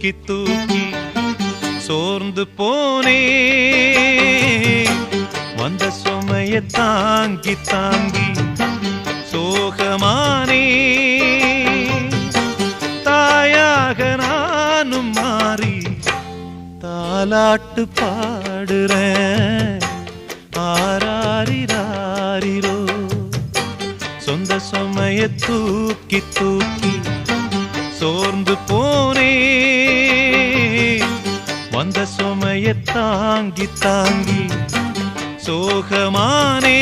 தூக்கி தூக்கி சோர்ந்து போனே வந்த சுமைய தாங்கி தாங்கி சோகமானே தாயாக நானும் மாறி தாலாட்டு பாடுறேன் ஆராரிராரிரோ சொந்த சுமைய தூக்கி தூக்கி சோர்ந்து போனே வந்த சுமைய தாங்கி தாங்கி சோகமானே